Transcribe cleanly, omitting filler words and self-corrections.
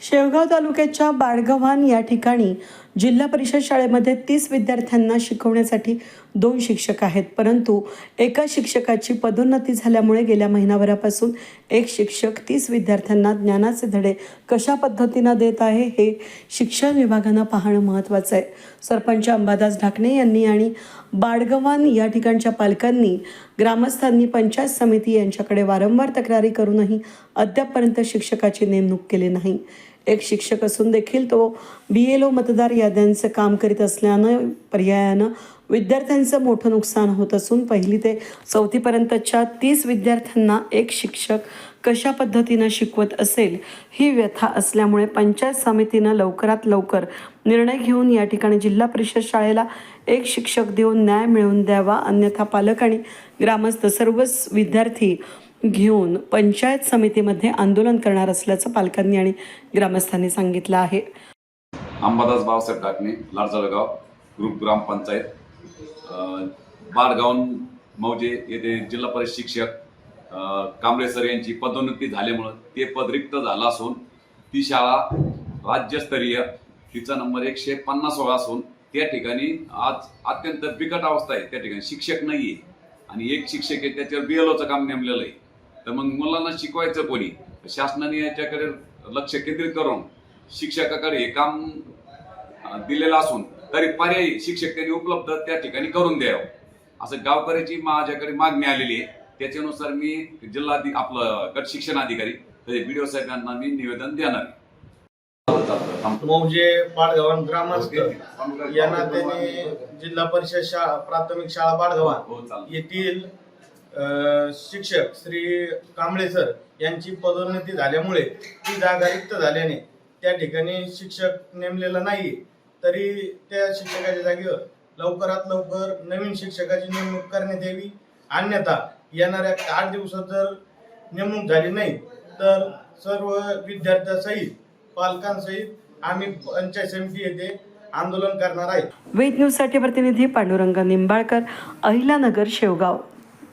शेवगाव तालुक्याच्या बाळगव्हाण या ठिकाणी जिल्हा परिषद शाळेमध्ये 30 विद्यार्थ्यांना शिकवण्यासाठी 2 शिक्षक आहेत, परंतु एका शिक्षकाची पदोन्नती झाल्यामुळे गेल्या महिनाभरापासून एक शिक्षक 30 विद्यार्थ्यांना ज्ञानाचे धडे कशा पद्धतीने देत आहे हे शिक्षण विभागानं पाहणं महत्त्वाचं आहे। सरपंच अंबादास ढाकणे यांनी आणि बाळगव्हाण या ठिकाणच्या पालकांनी, ग्रामस्थांनी पंचायत समिती यांच्याकडे वारंवार तक्रारी करूनही अद्यापपर्यंत शिक्षकाची नेमणूक केली नाही। एक शिक्षक असून देखील तो BLO मतदार याद्यांचं काम करीत असल्यानं पर्यायानं विद्यार्थ्यांचं मोठं नुकसान होत असून 1ली ते 4थी पर्यंतच्या 30 विद्यार्थ्यांना एक शिक्षक कशा पद्धतीनं शिकवत असेल ही व्यथा असल्यामुळे पंचायत समितीनं लवकरात लवकर निर्णय घेऊन या ठिकाणी जिल्हा परिषद शाळेला एक शिक्षक देऊन न्याय मिळवून द्यावा, अन्यथा पालक आणि ग्रामस्थ सर्वच विद्यार्थी घेऊन पंचायत समितीमध्ये आंदोलन करणार असल्याचं पालकांनी आणि ग्रामस्थांनी सांगितलं आहे। अंबादास बाळासाहेब ढाकणे, लाडजळगाव ग्रुप ग्रामपंचायत, बाळगव्हाण मौजे येथे जिल्हा परिषद शिक्षक कांबळे सर यांची पदोन्नती झाल्यामुळे ते पद रिक्त झालं असून ती शाळा राज्यस्तरीय, तिचा नंबर 150 असून त्या ठिकाणी आज अत्यंत बिकट अवस्था आहे। त्या ठिकाणी शिक्षक नाहीये आणि एक शिक्षक आहे, त्याच्यावर BLOचं काम नेमलेलं आहे। तर मग मुलांना शिकवायचं कोणी? शासनाने याच्याकडे लक्ष केंद्रित करून शिक्षकाकडे हे काम दिलेलं असून तरी पर्यायी शिक्षक त्यांनी उपलब्ध त्या ठिकाणी करून द्यावं असं गावकऱ्याची माझ्याकडे मागणी आलेली आहे। त्याच्यानुसार मी आपलं गट शिक्षण अधिकारी BDO साहेबांना मी निवेदन देणार आहे। मौजे बाळगव्हाण ग्रामस्थ यांना त्यांनी जिल्हा परिषद प्राथमिक शाळा बाळगव्हाण येथील शिक्षक श्री कांबळे सर यांची पदोन्नती झाल्यामुळे ती जागा रिक्त झाल्याने त्या ठिकाणी शिक्षक नेमलेला नाही, तरी त्या शिक्षकाच्या जागेवर लवकरात लवकर नवीन शिक्षकाची नेमणूक करण्यात यावी, अन्यथा येणाऱ्या 8 दिवसात जर नेमणूक झाली नाही तर सर्व विद्यार्थ्यांसहित पालकांसहित आम्ही पंचायत समिती येथे आंदोलन करणार आहे। वेद न्यूजसाठी प्रतिनिधी पांडुरंग निंबाळकर, अहिल्यानगर, शेवगाव।